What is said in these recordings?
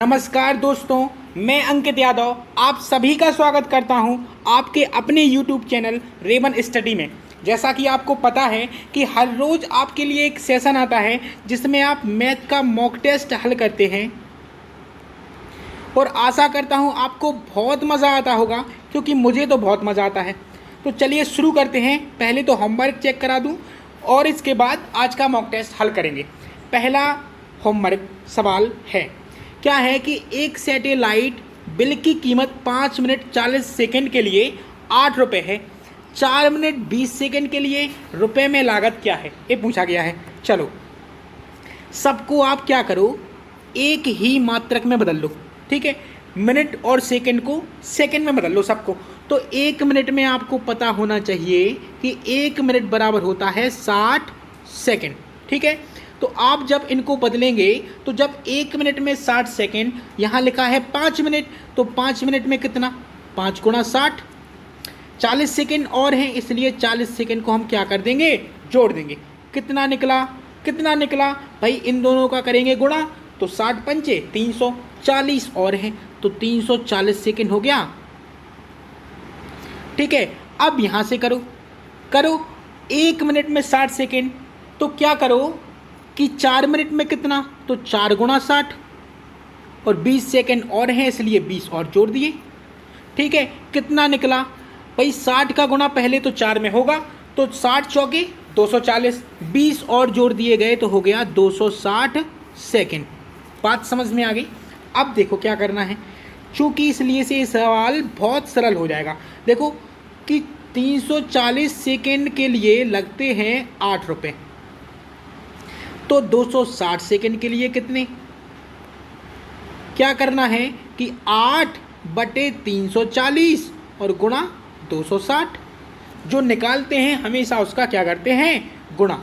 नमस्कार दोस्तों, मैं अंकित यादव आप सभी का स्वागत करता हूं आपके अपने YouTube चैनल रेवन स्टडी में। जैसा कि आपको पता है कि हर रोज़ आपके लिए एक सेशन आता है जिसमें आप मैथ का मॉक टेस्ट हल करते हैं और आशा करता हूं आपको बहुत मज़ा आता होगा, क्योंकि मुझे तो बहुत मज़ा आता है। तो चलिए शुरू करते हैं। पहले तो होमवर्क चेक करा दूं और इसके बाद आज का मॉक टेस्ट हल करेंगे। पहला होमवर्क सवाल है, क्या है कि एक सैटेलाइट बिल की कीमत 5 मिनट 40 सेकंड के लिए 8 रुपये है। 4 मिनट 20 सेकंड के लिए रुपए में लागत क्या है, ये पूछा गया है। चलो सबको आप क्या करो, एक ही मात्रक में बदल लो, ठीक है। मिनट और सेकंड को सेकंड में बदल लो सबको। तो 1 मिनट में आपको पता होना चाहिए कि 1 मिनट बराबर होता है 60 सेकंड, ठीक है। तो आप जब इनको बदलेंगे तो जब 1 मिनट में 60 सेकेंड, यहाँ लिखा है 5 मिनट, तो 5 मिनट में कितना, 5 गुणा 60, 40 सेकेंड और हैं, इसलिए 40 सेकेंड को हम क्या कर देंगे, जोड़ देंगे। कितना निकला, कितना निकला भाई, इन दोनों का करेंगे गुणा, तो 60 पंचे 340 और हैं, तो 340 सेकेंड हो गया, ठीक है। अब यहाँ से करो 1 मिनट में 60 सेकेंड, तो क्या करो कि 4 मिनट में कितना, तो 4 गुणा 60 और 20 सेकेंड और हैं, इसलिए 20 और जोड़ दिए, ठीक है। कितना निकला भाई, 60 का गुणा पहले तो 4 में होगा, तो 60 चौके 240, 20 और जोड़ दिए गए तो हो गया 260 सेकेंड। बात समझ में आ गई। अब देखो क्या करना है, चूँकि इसलिए से सवाल बहुत सरल हो जाएगा। देखो कि 340 सेकेंड के लिए लगते हैं 8 रुपये, तो 260 सेकेंड के लिए कितने, क्या करना है कि 8/340 और गुणा 260। जो निकालते हैं हमेशा उसका क्या करते हैं, गुणा।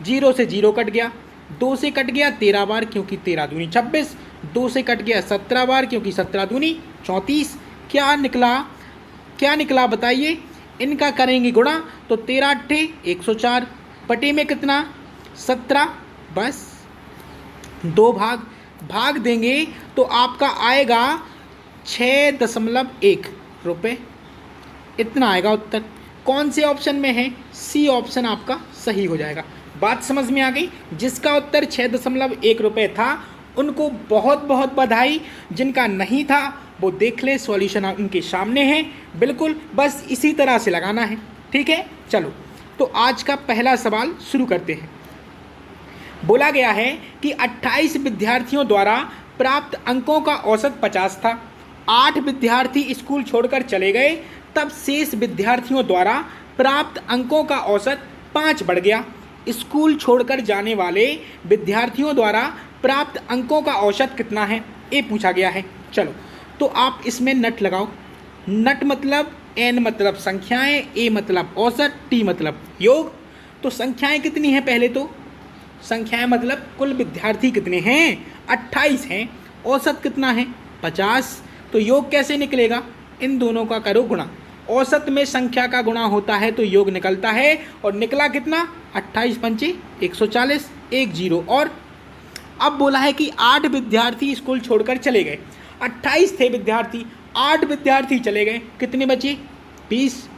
0 से 0 कट गया, 2 से कट गया 13 बार क्योंकि 13 दूनी 26, 2 से कट गया 17 बार क्योंकि 17 दूनी 34। क्या निकला बताइए। इनका करेंगे गुणा, तो 13 अट्ठे 104, बटे में कितना 17, बस 2 भाग देंगे तो आपका आएगा 6.1 रुपये, इतना आएगा उत्तर। कौन से ऑप्शन में है, सी ऑप्शन आपका सही हो जाएगा। बात समझ में आ गई। जिसका उत्तर 6.1 रुपये था उनको बहुत बहुत बधाई, जिनका नहीं था वो देख ले, सॉल्यूशन उनके सामने है, बिल्कुल बस इसी तरह से लगाना है, ठीक है। चलो तो आज का पहला सवाल शुरू करते हैं। बोला गया है कि 28 विद्यार्थियों द्वारा प्राप्त अंकों का औसत 50 था। 8 विद्यार्थी स्कूल छोड़कर चले गए, तब शेष विद्यार्थियों द्वारा प्राप्त अंकों का औसत 5 बढ़ गया। स्कूल छोड़कर जाने वाले विद्यार्थियों द्वारा प्राप्त अंकों का औसत कितना है, ये पूछा गया है। चलो तो आप इसमें नट लगाओ। नट मतलब n मतलब संख्याएं, a मतलब औसत, t मतलब योग। तो संख्याएं कितनी हैं, पहले तो संख्याएं मतलब कुल विद्यार्थी कितने हैं, 28 हैं। औसत कितना है, 50। तो योग कैसे निकलेगा, इन दोनों का करो गुणा। औसत में संख्या का गुणा होता है तो योग निकलता है, और निकला कितना, 28 पंचे 140, 1 0। और अब बोला है कि 8 विद्यार्थी स्कूल छोड़कर चले गए। 28 थे विद्यार्थी, 8 विद्यार्थी चले गए, कितने बचे, 20।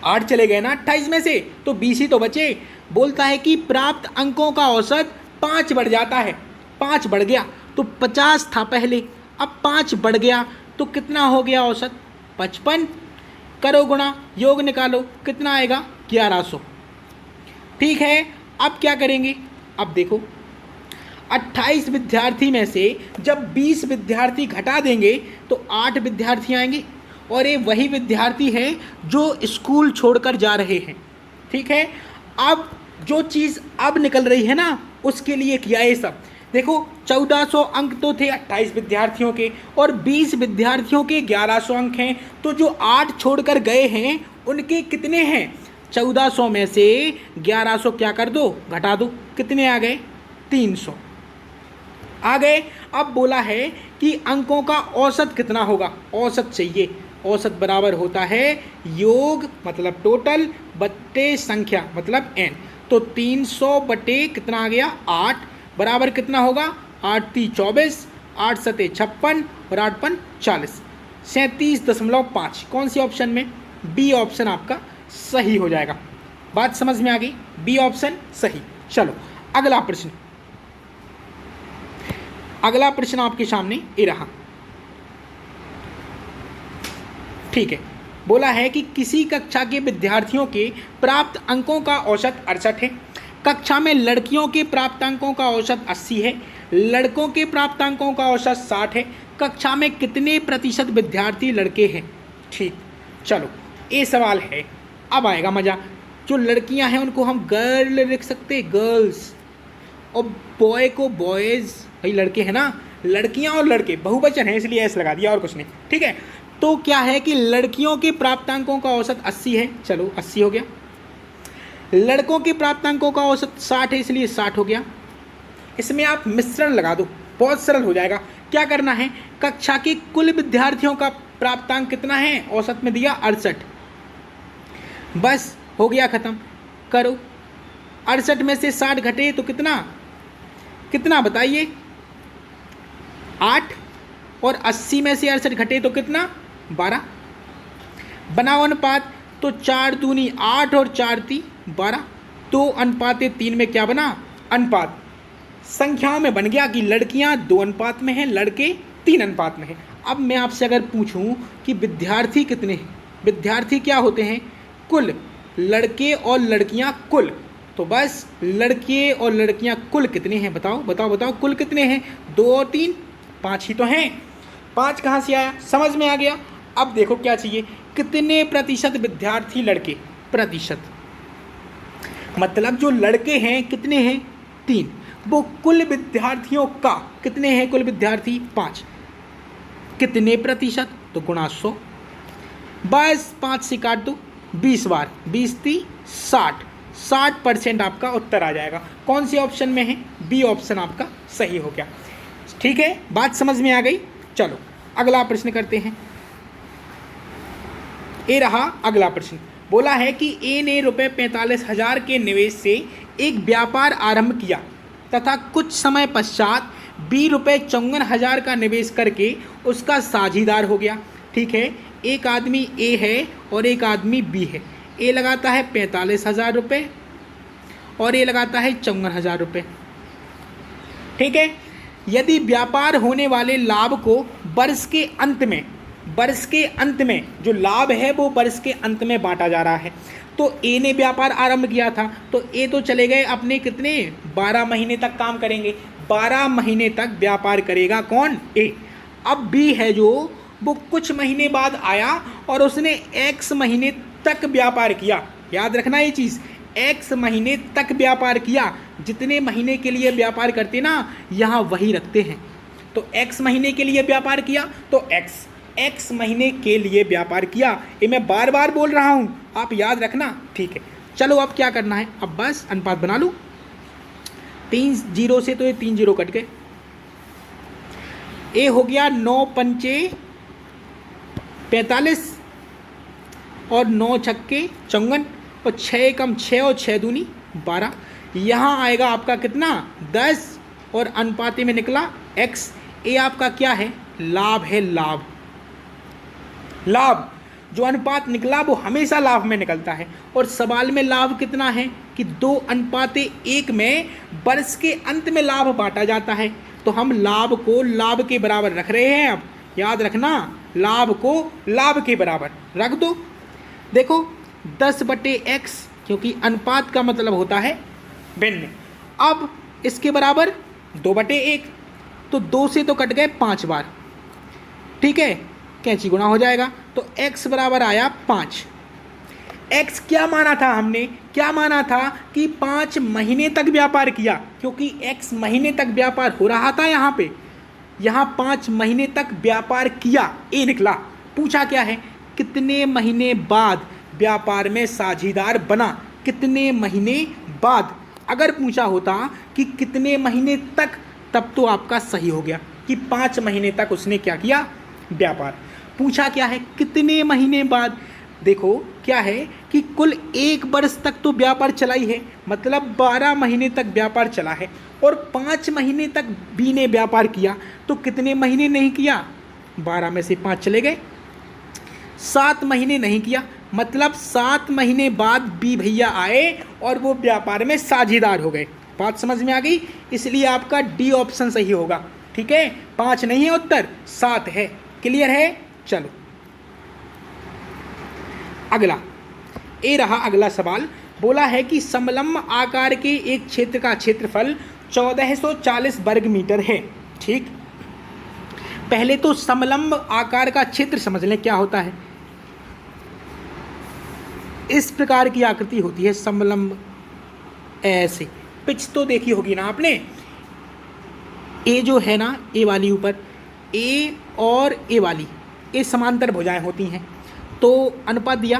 8 चले गए ना 28 में से, तो 20 ही तो बचे। बोलता है कि प्राप्त अंकों का औसत 5 बढ़ जाता है। 5 बढ़ गया तो 50 था पहले, अब 5 बढ़ गया तो कितना हो गया औसत, 55। करो गुणा, योग निकालो, कितना आएगा, 1100, ठीक है। अब क्या करेंगे, अब देखो 28 विद्यार्थी में से जब 20 विद्यार्थी घटा देंगे तो 8 विद्यार्थी आएंगे, और ये वही विद्यार्थी हैं जो स्कूल छोड़कर जा रहे हैं, ठीक है। अब जो चीज़ अब निकल रही है ना, उसके लिए किया ये सब। देखो 1400 अंक तो थे 28 विद्यार्थियों के, और 20 विद्यार्थियों के 1100 अंक हैं। तो जो 8 छोड़कर गए हैं उनके कितने हैं, 1400 में से 1100 क्या कर दो, घटा दो, कितने आ गए, 300 आ गए। अब बोला है कि अंकों का औसत कितना होगा, औसत चाहिए। औसत बराबर होता है योग मतलब टोटल बट्टे संख्या मतलब n। तो 300 बटे कितना आ गया, 8, बराबर कितना होगा, 8 × 3 = 24, 8 सते 56 और 8 पन 40, 37.5। कौन सी ऑप्शन में? बी ऑप्शन आपका सही हो जाएगा। बात समझ में आ गई? बी ऑप्शन सही। चलो अगला प्रश्न, अगला प्रश्न आपके सामने ये रहा। ठीक है, बोला है कि किसी कक्षा के विद्यार्थियों के प्राप्त अंकों का औसत 68 है। कक्षा में लड़कियों के प्राप्त अंकों का औसत 80 है, लड़कों के प्राप्त अंकों का औसत 60 है। कक्षा में कितने प्रतिशत विद्यार्थी लड़के हैं? ठीक, चलो ये सवाल है, अब आएगा मजा। जो लड़कियां हैं उनको हम गर्ल लिख सकते, गर्ल्स, और बॉय को बॉयज़। भाई लड़के हैं ना, लड़कियां और लड़के बहुवचन है इसलिए ऐसे लगा दिया और कुछ नहीं। ठीक है, तो क्या है कि लड़कियों के प्राप्तांकों का औसत 80 है, चलो 80 हो गया। लड़कों के प्राप्तांकों का औसत 60 है इसलिए 60 हो गया। इसमें आप मिश्रण लगा दो, बहुत सरल हो जाएगा। क्या करना है, कक्षा के कुल विद्यार्थियों का प्राप्तांक कितना है, औसत में दिया 68, बस हो गया खत्म। करो, 68 में से 60 घटे तो कितना, कितना बताइए, 8, और 80 में से 68 घटे तो कितना, 12। बनाओ अनुपात, तो 4 दूनी 8 और 4 ती 12, 2 अनुपात 3 में क्या बना, अनुपात। संख्याओं में बन गया कि लड़कियां 2 अनुपात में हैं, लड़के 3 अनुपात में हैं। अब मैं आपसे अगर पूछूं कि विद्यार्थी कितने हैं, विद्यार्थी क्या होते हैं, कुल, लड़के और लड़कियां कुल, तो बस लड़के और लड़कियां कुल कितने हैं, बताओ बताओ बताओ, कुल कितने हैं, 2 और 3, 5 ही तो हैं। 5 कहाँ से आया, समझ में आ गया। अब देखो क्या चाहिए, कितने प्रतिशत विद्यार्थी लड़के, प्रतिशत मतलब जो लड़के हैं कितने हैं, 3, वो कुल विद्यार्थियों का कितने हैं, कुल विद्यार्थी 5, कितने प्रतिशत, तो गुणा 100, बस 5 से काट दो, 20 बार, 20 × 60, 60% आपका उत्तर आ जाएगा। कौन सी ऑप्शन में है, बी ऑप्शन आपका सही हो गया। ठीक है, बात समझ में आ गई। चलो अगला प्रश्न करते हैं। ये रहा अगला प्रश्न, बोला है कि ए ने रुपये 45,000 के निवेश से एक व्यापार आरंभ किया तथा कुछ समय पश्चात बी रुपये 54,000 का निवेश करके उसका साझीदार हो गया। ठीक है, एक आदमी ए है और एक आदमी बी है। ए लगाता है 45,000 रुपये और ए लगाता है 54,000 रुपये। ठीक है, यदि व्यापार होने वाले लाभ को वर्ष के अंत में जो लाभ है वो वर्ष के अंत में बांटा जा रहा है। तो ए ने व्यापार आरंभ किया था, तो ए तो चले गए अपने कितने, 12 महीने तक काम करेंगे, 12 महीने तक व्यापार करेगा कौन, ए। अब बी है जो, वो कुछ महीने बाद आया और उसने एक्स महीने तक व्यापार किया। याद रखना ये चीज़, एक्स महीने तक व्यापार किया। जितने महीने के लिए व्यापार करते ना, यहाँ वही रखते हैं। तो एक्स महीने के लिए व्यापार किया, तो एक्स महीने के लिए व्यापार किया। ये मैं बार बार बोल रहा हूँ, आप याद रखना। ठीक है, चलो अब क्या करना है, अब बस अनुपात बना लूँ। 3 0 से तो ये 3 0 कट गए। ए हो गया 9 पंचे 45 और 9 छक्के 54 और 6 कम 6 और 6 दूनी 12। यहाँ आएगा आपका कितना, 10 और अनुपाते में निकला x। ए आपका क्या है, लाभ है, लाभ। लाभ जो अनुपात निकला वो हमेशा लाभ में निकलता है। और सवाल में लाभ कितना है कि 2:1 में वर्ष के अंत में लाभ बांटा जाता है। तो हम लाभ को लाभ के बराबर रख रहे हैं। अब याद रखना, लाभ को लाभ के बराबर रख दो। देखो 10/x, क्योंकि अनुपात का मतलब होता है भिन्न। अब इसके बराबर 2/1, तो 2 से तो कट गए 5 बार। ठीक है, कैंची गुणा हो जाएगा, तो x बराबर आया 5। x क्या माना था हमने, क्या माना था कि 5 महीने तक व्यापार किया, क्योंकि x महीने तक व्यापार हो रहा था। यहाँ पे यहाँ 5 महीने तक व्यापार किया, ए निकला। पूछा क्या है, कितने महीने बाद व्यापार में साझीदार बना, कितने महीने बाद। अगर पूछा होता कि कितने महीने तक, तब तो आपका सही हो गया कि 5 महीने तक उसने क्या किया, व्यापार। पूछा क्या है, कितने महीने बाद। देखो क्या है कि कुल 1 वर्ष तक तो व्यापार चला ही है, मतलब 12 महीने तक व्यापार चला है, और 5 महीने तक बी ने व्यापार किया, तो कितने महीने नहीं किया, 12 में से 5 चले गए, 7 महीने नहीं किया, मतलब 7 महीने बाद बी भैया आए और वो व्यापार में साझेदार हो गए। बात समझ में आ गई, इसलिए आपका डी ऑप्शन सही होगा। ठीक है, 5 नहीं है उत्तर, 7 है। क्लियर है? चलो अगला, ये रहा अगला सवाल। बोला है कि समलंब आकार के एक क्षेत्र का क्षेत्रफल 1440 वर्ग मीटर है। ठीक, पहले तो समलंब आकार का क्षेत्र समझ लें क्या होता है। इस प्रकार की आकृति होती है समलंब, ऐसे। पिच तो देखी होगी ना आपने, ए जो है ना, ए वाली ऊपर, ए और ए वाली, ये समांतर भुजाएं होती हैं। तो अनुपात दिया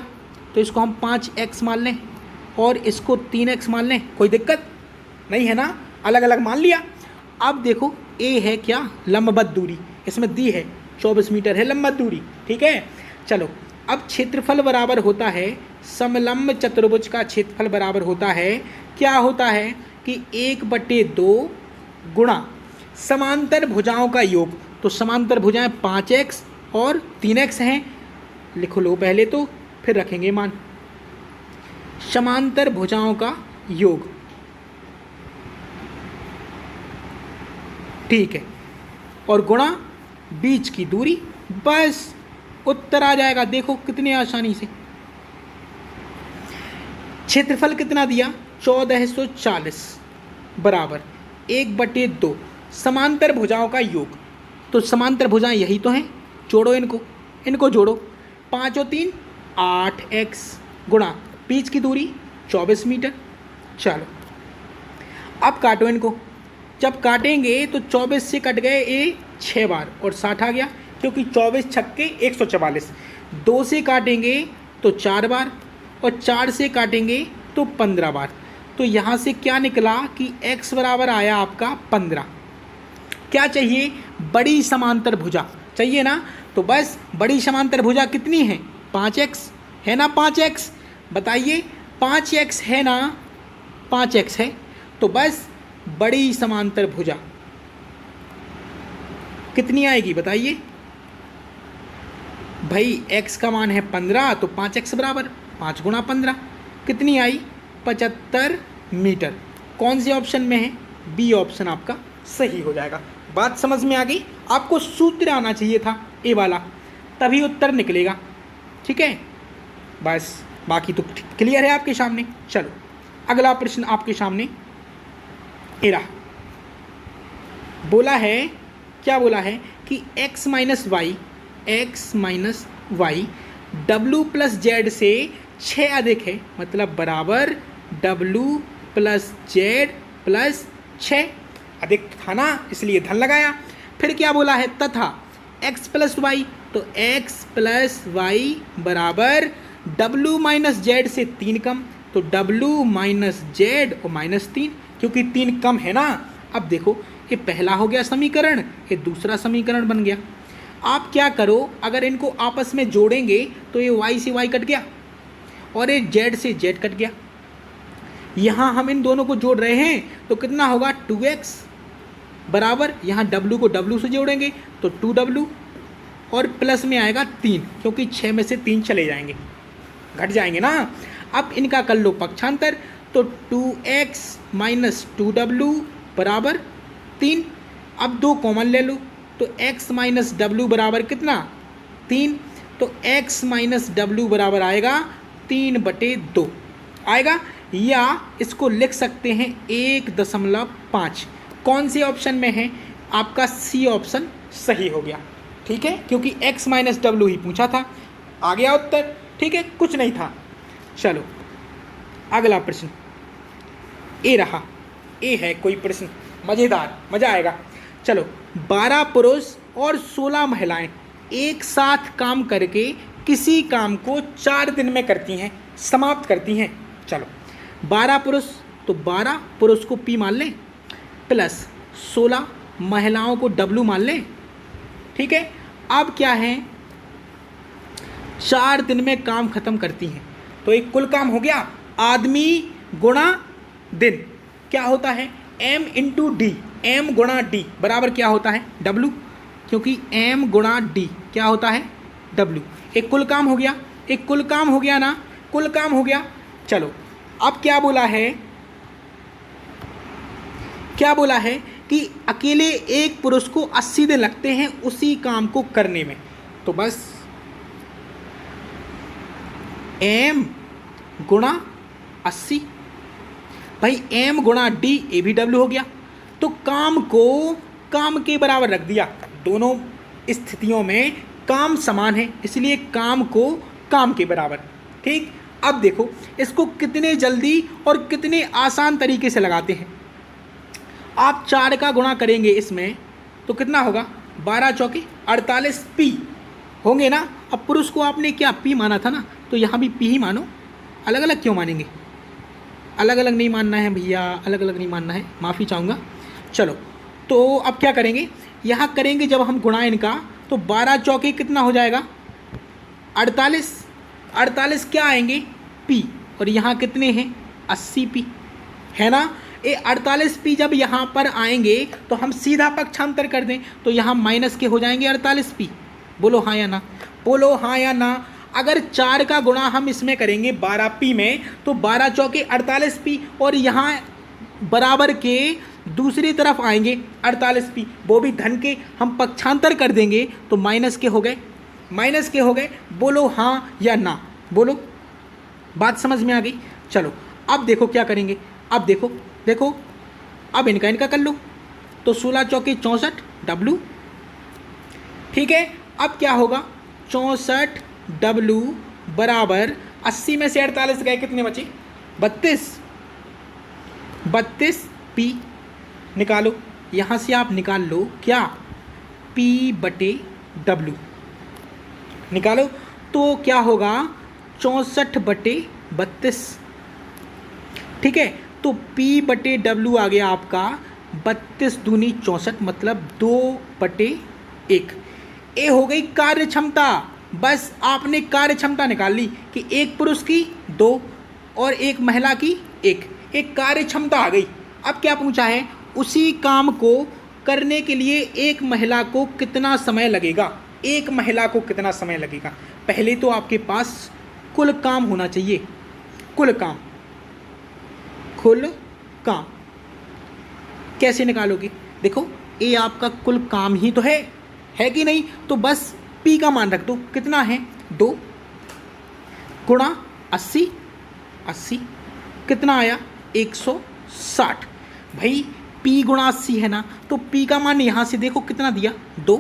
तो इसको हम 5x मान लें और इसको 3x मान लें, कोई दिक्कत नहीं है ना, अलग अलग मान लिया। अब देखो ए है क्या, लंबवत दूरी, इसमें दी है 24 मीटर है लंबवत दूरी। ठीक है, चलो अब क्षेत्रफल बराबर होता है, समलंब चतुर्भुज का क्षेत्रफल बराबर होता है, क्या होता है कि 1/2 गुणा समांतर भुजाओं का योग। तो समांतर भुजाएं 5x और 3x हैं, लिख लो पहले तो, फिर रखेंगे मान। समांतर भुजाओं का योग, ठीक है, और गुणा बीच की दूरी, बस उत्तर आ जाएगा। देखो कितनी आसानी से। क्षेत्रफल कितना दिया, 1440 बराबर 1/2 समांतर भुजाओं का योग। तो समांतर भुजाएं यही तो हैं, जोड़ो इनको, इनको जोड़ो, 5 और 3 8x गुणा बीच की दूरी 24 मीटर। चलो अब काटो इनको, जब काटेंगे तो 24 से कट गए ए 6 बार और 60 आ गया, क्योंकि 24 छक्के 144। 2 से काटेंगे तो 4 बार और 4 से काटेंगे तो 15 बार। तो यहाँ से क्या निकला कि x बराबर आया आपका 15। क्या चाहिए, बड़ी समांतर भुजा चाहिए ना, तो बस बड़ी समांतर भुजा कितनी है, 5x है ना, 5x बताइए, 5x है ना, 5x है, तो बस बड़ी समांतर भुजा कितनी आएगी बताइए भाई। x का मान है 15, तो 5x बराबर 5 गुणा 15 कितनी आई, 75 मीटर। कौन से ऑप्शन में है, बी ऑप्शन आपका सही हो जाएगा। बात समझ में आ गई, आपको सूत्र आना चाहिए था ए वाला, तभी उत्तर निकलेगा। ठीक है, बस बाकी तो क्लियर है आपके सामने। चलो अगला प्रश्न आपके सामने ए रहा। बोला है, क्या बोला है कि x माइनस वाई w प्लस जेड से 6 अधिक है, मतलब बराबर w प्लस जेड प्लस 6 अधिक था ना, इसलिए धन लगाया। फिर क्या बोला है, तथा x प्लस वाई, तो x प्लस वाई बराबर w माइनस जेड से 3 कम, तो w माइनस जेड और -3, क्योंकि 3 कम है ना। अब देखो ये पहला हो गया समीकरण, ये दूसरा समीकरण बन गया। आप क्या करो, अगर इनको आपस में जोड़ेंगे तो ये y से y कट गया और ये z से z कट गया। यहाँ हम इन दोनों को जोड़ रहे हैं तो कितना होगा, 2x बराबर, यहाँ w को w से जोड़ेंगे तो 2w और प्लस में आएगा 3, क्योंकि 6 में से 3 चले जाएंगे, घट जाएंगे ना। अब इनका कर लो पक्षांतर, तो 2x माइनस 2w बराबर 3। अब 2 कॉमन ले लो, तो x माइनस डब्ल्यू बराबर कितना, 3। तो x माइनस डब्ल्यू बराबर आएगा 3/2 आएगा, या इसको लिख सकते हैं 1.5। कौन से ऑप्शन में है, आपका सी ऑप्शन सही हो गया। ठीक है, क्योंकि x माइनस डब्ल्यू ही पूछा था, आ गया उत्तर। ठीक है, कुछ नहीं था। चलो अगला प्रश्न ए रहा, ए है कोई प्रश्न मज़ेदार, मज़ा आएगा। चलो 12 पुरुष और 16 महिलाएं एक साथ काम करके किसी काम को 4 दिन में करती हैं, समाप्त करती हैं। चलो 12 पुरुष, तो 12 पुरुष को P मान लें, प्लस 16 महिलाओं को W मान लें। ठीक है, अब क्या है, 4 दिन में काम खत्म करती हैं। तो एक कुल काम हो गया, आदमी गुणा दिन क्या होता है, m इंटू डी, m गुणा डी बराबर क्या होता है w, क्योंकि m गुणा डी क्या होता है w। एक कुल काम हो गया, एक कुल काम हो गया ना, कुल काम हो गया। चलो अब क्या बोला है, क्या बोला है कि अकेले एक पुरुष को 80 दिन लगते हैं उसी काम को करने में। तो बस m गुणा 80, भाई m गुणा डी, ए भी w हो गया। तो काम को काम के बराबर रख दिया, दोनों स्थितियों में काम समान है इसलिए काम को काम के बराबर। ठीक, अब देखो इसको कितने जल्दी और कितने आसान तरीके से लगाते हैं। आप 4 का गुणा करेंगे इसमें तो कितना होगा, 12 चौके 48 पी होंगे ना। अब पुरुष को आपने क्या पी माना था ना, तो यहाँ भी पी ही मानो। अलग अलग क्यों मानेंगे, अलग अलग नहीं मानना है भैया, अलग अलग नहीं मानना है, माफ़ी चाहूँगा। चलो तो अब क्या करेंगे, यहाँ करेंगे जब हम गुणा इनका तो 12 चौके कितना हो जाएगा 48, 48 क्या आएंगे पी, और यहाँ कितने हैं 80 पी है ना। ये 48 पी जब यहाँ पर आएंगे तो हम सीधा पक्षांतर कर दें तो यहाँ माइनस के हो जाएंगे 48 पी। बोलो हाँ या ना, बोलो हाँ या ना। अगर 4 का गुणा हम इसमें करेंगे 12 पी में तो 12 चौके 48 पी, और यहाँ बराबर के दूसरी तरफ आएंगे 48 पी, वो भी धन के, हम पक्षांतर कर देंगे तो माइनस के हो गए, माइनस के हो गए। बोलो हाँ या ना, बोलो, बात समझ में आ गई। चलो अब देखो क्या करेंगे, अब देखो देखो अब इनका कर लो तो 16 चौके 64 W। ठीक है, अब क्या होगा 64 W बराबर 80 में से 48 गए, कितने बचे 32, 32 P निकालो, यहाँ से आप निकाल लो क्या P बटे W निकालो, तो क्या होगा 64 बटे 32। ठीक है, तो P बटे W आ गया आपका 32 दूनी 64 मतलब 2 बटे 1। ए हो गई कार्य क्षमता, बस आपने कार्य क्षमता निकाल ली कि एक पुरुष की 2 और एक महिला की 1, एक कार्य क्षमता आ गई। अब क्या पूछा है, उसी काम को करने के लिए एक महिला को कितना समय लगेगा, एक महिला को कितना समय लगेगा। पहले तो आपके पास कुल काम होना चाहिए, कुल काम, कुल काम कैसे निकालोगे, देखो ये आपका कुल काम ही तो है कि नहीं। तो बस P का मान रख दो, कितना है 2 गुणा 80, 80 कितना आया 160। भाई P गुणा 80 है ना, तो P का मान यहाँ से देखो कितना दिया 2,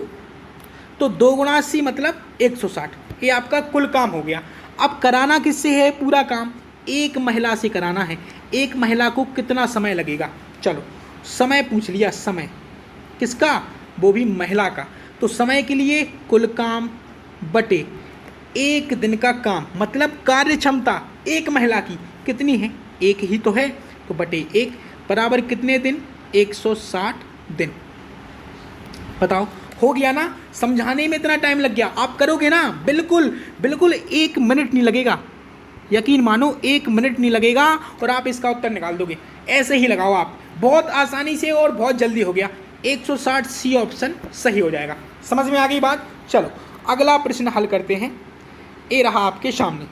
तो 2 गुणा 80 मतलब 160। ये आपका कुल काम हो गया। अब कराना किससे है पूरा काम, एक महिला से कराना है। एक महिला को कितना समय लगेगा, चलो समय पूछ लिया, समय किसका, वो भी महिला का। तो समय के लिए कुल काम बटे एक दिन का काम, मतलब कार्य क्षमता एक महिला की कितनी है, एक ही तो है, तो बटे 1 बराबर कितने दिन 160 दिन। बताओ हो गया ना, समझाने में इतना टाइम लग गया, आप करोगे ना, बिल्कुल बिल्कुल 1 मिनट नहीं लगेगा, यकीन मानो 1 मिनट नहीं लगेगा और आप इसका उत्तर निकाल दोगे। ऐसे ही लगाओ आप, बहुत आसानी से और बहुत जल्दी हो गया। 160 सी ऑप्शन सही हो जाएगा। समझ में आ गई बात। चलो अगला प्रश्न हल करते हैं। ये रहा आपके सामने,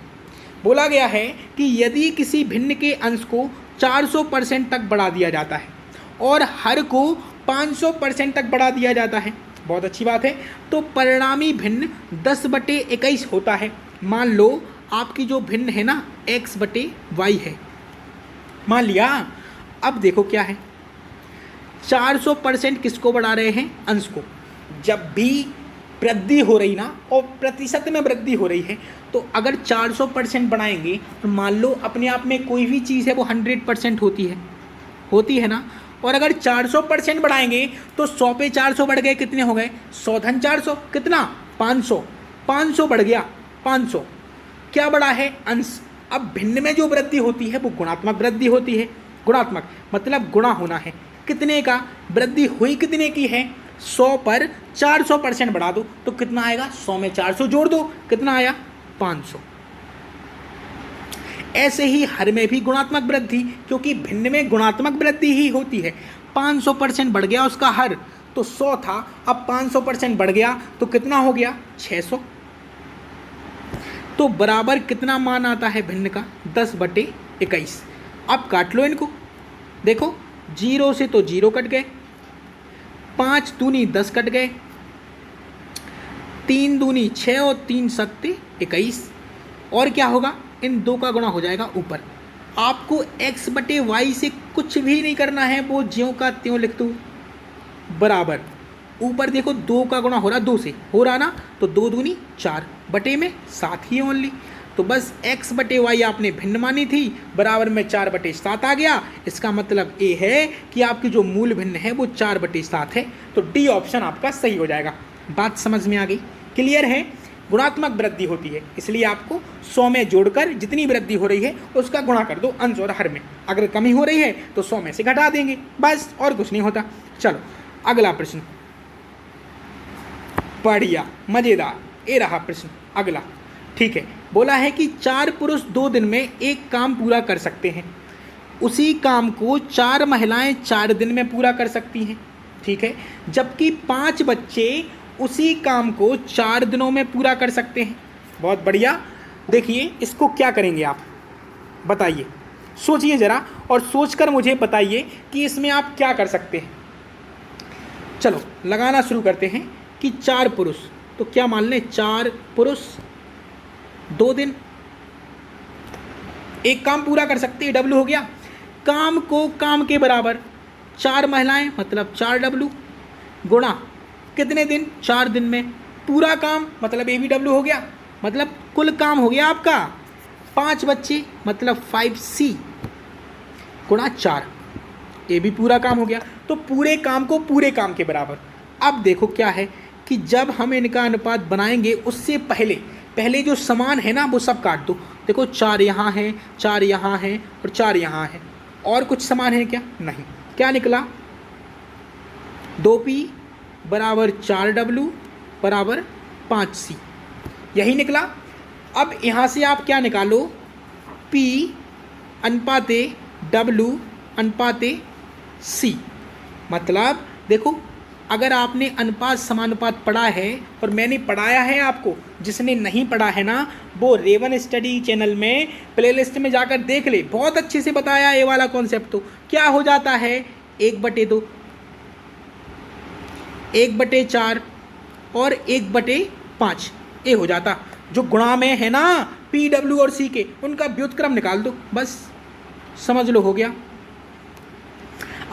बोला गया है कि यदि किसी भिन्न के अंश को 400% तक बढ़ा दिया जाता है और हर को 500% तक बढ़ा दिया जाता है, बहुत अच्छी बात है, तो परिणामी भिन्न 10/21 होता है। मान लो आपकी जो भिन्न है ना x/y है, मान लिया। अब देखो क्या है, 400% किसको बढ़ा रहे हैं, अंश को। जब भी वृद्धि हो रही ना और प्रतिशत में वृद्धि हो रही है, तो अगर 400% बढ़ाएंगे तो मान लो अपने आप में कोई भी चीज़ है वो 100% होती है ना। और अगर 400% बढ़ाएंगे तो 100 पे 400 बढ़ गए, कितने हो गए 100 धन 400, कितना 500, 500 बढ़ गया 500। क्या बढ़ा है, अंश। अब भिन्न में जो वृद्धि होती है वो गुणात्मक वृद्धि होती है, गुणात्मक मतलब गुणा होना है। कितने का वृद्धि हुई, कितने की है 100 पर 400% बढ़ा दो तो कितना आएगा, 100 में 400 जोड़ दो, कितना आया 500। ऐसे ही हर में भी गुणात्मक वृद्धि, क्योंकि भिन्न में गुणात्मक वृद्धि ही होती है। 500% बढ़ गया उसका हर, तो 100 था, अब 500% बढ़ गया तो कितना हो गया 600। तो बराबर कितना मान आता है भिन्न का 10/21। अब काट लो इनको, देखो 0 से तो 0 कट गए, 5 दूनी 10 कट गए, 3 दूनी 6 और 3 सत्ते 21। और क्या होगा, इन दो का गुणा हो जाएगा ऊपर। आपको x/y से कुछ भी नहीं करना है, वो ज्यों का त्यों लिख दो बराबर। ऊपर देखो 2 का गुणा हो रहा 2 से, हो रहा ना, तो 2 दूनी 4 बटे में 7 ही ओनली। तो बस x/y आपने भिन्न मानी थी, बराबर में 4/7 आ गया। इसका मतलब ये है कि आपकी जो मूल भिन्न है वो 4/7 है। तो डी ऑप्शन आपका सही हो जाएगा। बात समझ में आ गई, क्लियर है। गुणात्मक वृद्धि होती है, इसलिए आपको 100 में जोड़कर जितनी वृद्धि हो रही है उसका गुणा कर दो अंश और हर में। अगर कमी हो रही है तो 100 में से घटा देंगे, बस, और कुछ नहीं होता। चलो अगला प्रश्न, बढ़िया मजेदार, ये रहा प्रश्न अगला। ठीक है, बोला है कि 4 पुरुष 2 दिन में एक काम पूरा कर सकते हैं, उसी काम को 4 महिलाएं 4 दिन में पूरा कर सकती हैं। ठीक है, जबकि 5 बच्चे उसी काम को 4 दिनों में पूरा कर सकते हैं। बहुत बढ़िया। देखिए इसको क्या करेंगे आप, बताइए, सोचिए ज़रा, और सोचकर मुझे बताइए कि इसमें आप क्या कर सकते हैं। चलो लगाना शुरू करते हैं कि 4 पुरुष, तो क्या मान लें 4 पुरुष 2 दिन एक काम पूरा कर सकते हैं। डब्लू हो गया, काम को काम के बराबर 4 महिलाएं मतलब 4 डब्लू, गुणा कितने दिन 4 दिन में पूरा काम, मतलब ए भी डब्लू हो गया, मतलब कुल काम हो गया आपका 5 बच्चे मतलब 5C गुणा 4, ये भी पूरा काम हो गया। तो पूरे काम को पूरे काम के बराबर। अब देखो क्या है कि जब हम इनका अनुपात बनाएंगे उससे पहले जो समान है ना वो सब काट दो। देखो 4 यहाँ है, 4 यहाँ है और 4 यहाँ है, और कुछ समान है क्या, नहीं। क्या निकला, 2P बराबर 4W बराबर 5C, यही निकला। अब यहाँ से आप क्या निकालो, P अनुपाते W अनुपाते C। मतलब देखो, अगर आपने अनुपात समानुपात पढ़ा है और मैंने पढ़ाया है आपको, जिसने नहीं पढ़ा है ना वो रेवन स्टडी चैनल में प्लेलिस्ट में जाकर देख ले, बहुत अच्छे से बताया ये वाला कॉन्सेप्ट। तो क्या हो जाता है 1/2, 1/4 और 1/5 ये हो जाता। जो गुणा में है ना P, W और C के, उनका व्युत्क्रम निकाल दो, बस समझ लो हो गया।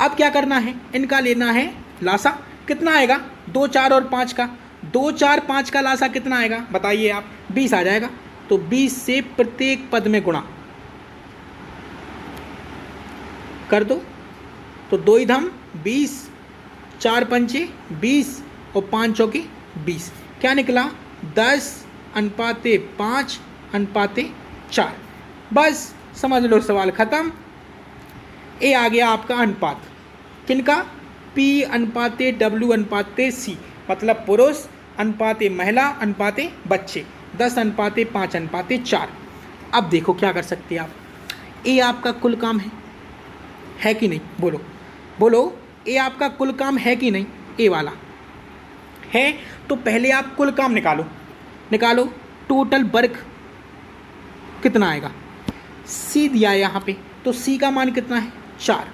अब क्या करना है, इनका लेना है लासा। कितना आएगा 2, 4 और 5 का, 2, 4, 5 का लासा कितना आएगा बताइए आप, 20 आ जाएगा। तो 20 से प्रत्येक पद में गुणा कर दो, तो 2 इधम 20, 4 पंचे 20 और 5 चौके 20। क्या निकला 10:5:4। बस समझ लो सवाल खत्म। ये आ गया आपका अनुपात, किनका, P अनुपाते W अनुपाते C, मतलब पुरुष अनुपाते महिला अनुपाते बच्चे, 10:5:4। अब देखो क्या कर सकते हैं आप, ये आपका कुल काम है कि नहीं, बोलो बोलो, ये आपका कुल काम है कि नहीं, ये वाला है। तो पहले आप कुल काम निकालो, टोटल वर्क कितना आएगा, C दिया है यहाँ पे, तो C का मान कितना है 4।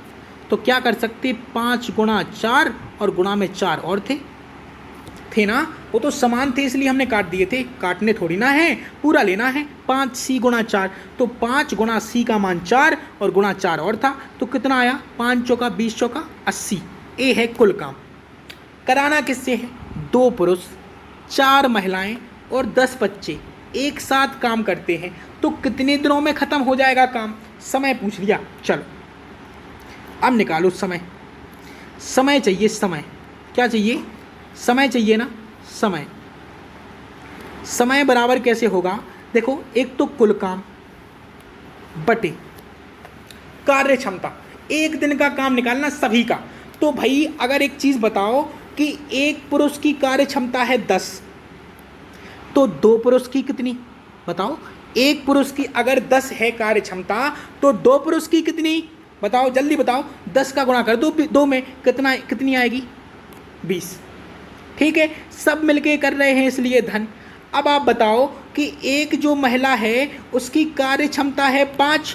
तो क्या कर सकते, 5 गुणा 4 और गुणा में 4 और थे ना, वो तो समान थे इसलिए हमने काट दिए थे, काटने थोड़ी ना है, पूरा लेना है। 5C गुणा 4, तो 5 गुणा C का मान 4 और गुणा 4 और था, तो कितना आया 5 चौका 20 चौका 80। ये है कुल काम। कराना किससे है, 2 पुरुष 4 महिलाएं और 10 बच्चे एक साथ काम करते हैं, तो कितने दिनों में ख़त्म हो जाएगा काम, समय पूछ लिया। चलो अब निकालो समय चाहिए, समय क्या चाहिए, समय चाहिए ना, समय बराबर कैसे होगा, देखो एक तो कुल काम बटे कार्य क्षमता, एक दिन का काम निकालना सभी का। तो भाई अगर एक चीज़ बताओ कि एक पुरुष की कार्य क्षमता है 10, तो 2 पुरुष की कितनी बताओ, एक पुरुष की अगर 10 है कार्य क्षमता तो 2 पुरुष की कितनी, बताओ जल्दी बताओ, 10 का गुणा कर दो 2 में, कितनी आएगी, 20। ठीक है, सब मिलके कर रहे हैं इसलिए धन। अब आप बताओ कि एक जो महिला है उसकी कार्य क्षमता है 5,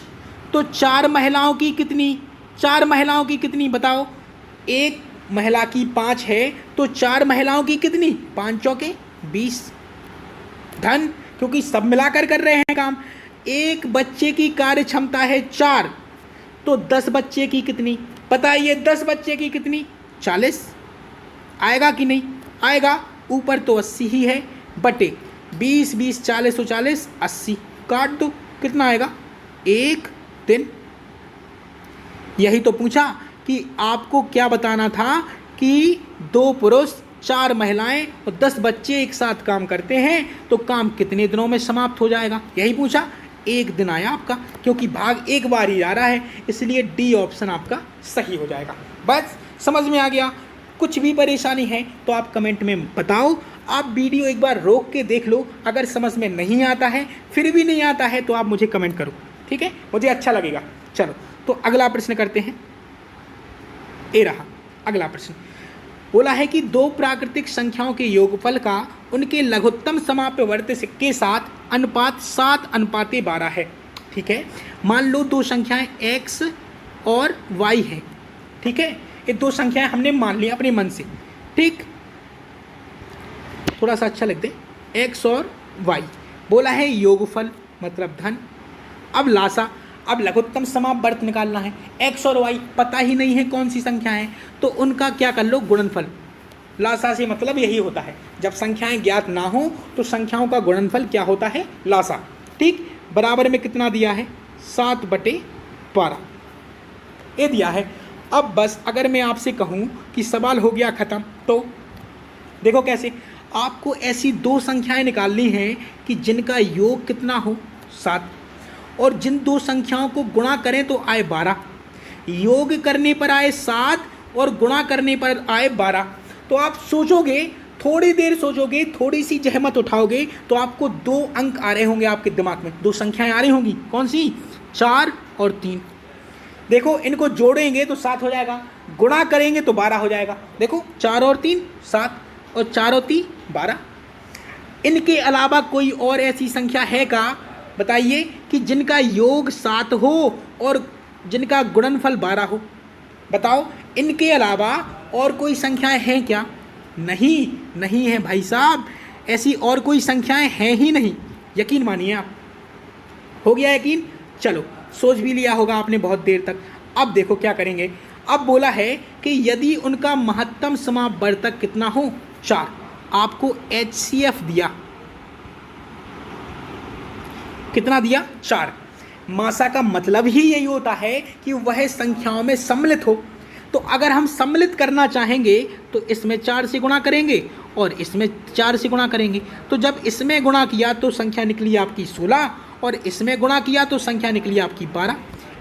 तो 4 महिलाओं की कितनी, 4 महिलाओं की कितनी बताओ, एक महिला की 5 है तो 4 महिलाओं की कितनी, 5 चौके 20 धन, क्योंकि सब मिलाकर कर रहे हैं काम। एक बच्चे की कार्य क्षमता है 4, तो 10 बच्चे की कितनी, बताइए 10 बच्चे की कितनी, 40। आएगा कि नहीं आएगा, ऊपर तो 80 ही है, बटे 20 20 40 40 80, काट दो, कितना आएगा 1 3। यही तो पूछा कि आपको क्या बताना था कि 2 पुरुष 4 महिलाएं और 10 बच्चे एक साथ काम करते हैं तो काम कितने दिनों में समाप्त हो जाएगा, यही पूछा। 1 दिन आया आपका, क्योंकि भाग एक बार ही आ रहा है, इसलिए डी ऑप्शन आपका सही हो जाएगा। बस समझ में आ गया, कुछ भी परेशानी है तो आप कमेंट में बताओ। आप वीडियो एक बार रोक के देख लो, अगर समझ में नहीं आता है, फिर भी नहीं आता है तो आप मुझे कमेंट करो, ठीक है, मुझे अच्छा लगेगा। चलो तो अगला प्रश्न करते हैं। ये रहा अगला प्रश्न, बोला है कि 2 प्राकृतिक संख्याओं के योगफल का उनके लघुत्तम समापवर्त के साथ अनुपात 7:12 है। ठीक है, मान लो 2 संख्याएं x और y है। ठीक है, ये 2 संख्याएं हमने मान ली अपने मन से, ठीक, थोड़ा सा अच्छा लिख दे, x और y। बोला है योगफल मतलब धन। अब लासा, अब लघुत्तम समापवर्त निकालना है, x और y पता ही नहीं है कौन सी संख्या है, तो उनका क्या कर लो, गुणनफल। लासा से मतलब यही होता है, जब संख्याएं ज्ञात ना हो तो संख्याओं का गुणनफल क्या होता है, लासा। ठीक, बराबर में कितना दिया है, 7/12 ये दिया है। अब बस अगर मैं आपसे कहूँ कि सवाल हो गया ख़त्म, तो देखो कैसे, आपको ऐसी 2 संख्याएं निकालनी हैं कि जिनका योग कितना हो, 7, और जिन 2 संख्याओं को गुणा करें तो आए 12, योग करने पर आए 7 और गुणा करने पर आए 12। तो आप सोचोगे, थोड़ी देर सोचोगे, थोड़ी सी जहमत उठाओगे तो आपको 2 अंक आ रहे होंगे आपके दिमाग में, 2 संख्याएं आ रही होंगी, कौन सी, 4 और 3। देखो इनको जोड़ेंगे तो 7 हो जाएगा, गुणा करेंगे तो 12 हो जाएगा। देखो 4 और 3 7 और 4 और 3 12। इनके अलावा कोई और ऐसी संख्या है का, बताइए, कि जिनका योग 7 हो और जिनका गुणनफल 12 हो, बताओ, इनके अलावा और कोई संख्याएं हैं क्या, नहीं, नहीं है भाई साहब, ऐसी और कोई संख्याएं हैं ही नहीं, यकीन मानिए आप। हो गया यकीन, चलो सोच भी लिया होगा आपने बहुत देर तक। अब देखो क्या करेंगे, अब बोला है कि यदि उनका महत्तम समापवर्तक कितना हो, 4, आपको HCF दिया, कितना दिया, 4। मासा का मतलब ही यही होता है कि वह संख्याओं में सम्मिलित हो। तो अगर हम सम्मिलित करना चाहेंगे तो इसमें 4 से गुणा करेंगे और इसमें 4 से गुणा करेंगे। तो जब इसमें गुणा किया तो संख्या निकली आपकी 16 और इसमें गुणा किया तो संख्या निकली आपकी 12।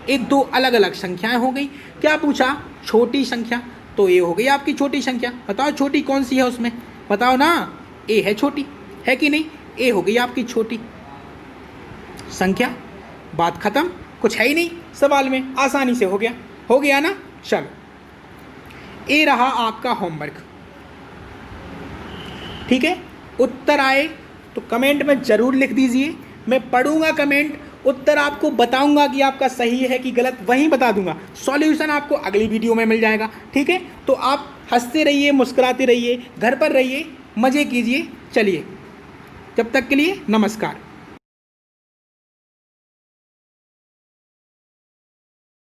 ये 2 अलग अलग संख्याएं हो गई। क्या पूछा, छोटी संख्या, तो ये हो गई आपकी छोटी संख्या। बताओ छोटी कौन सी है उसमें, बताओ ना, ए है छोटी, है कि नहीं, ए हो गई आपकी छोटी संख्या, बात खत्म, कुछ है ही नहीं सवाल में, आसानी से हो गया ना। चलो, ये रहा आपका होमवर्क, ठीक है। उत्तर आए तो कमेंट में ज़रूर लिख दीजिए, मैं पढ़ूंगा कमेंट, उत्तर आपको बताऊंगा कि आपका सही है कि गलत, वहीं बता दूंगा। सॉल्यूशन आपको अगली वीडियो में मिल जाएगा, ठीक है। तो आप हंसते रहिए, मुस्कुराते रहिए, घर पर रहिए, मज़े कीजिए। चलिए, जब तक के लिए नमस्कार।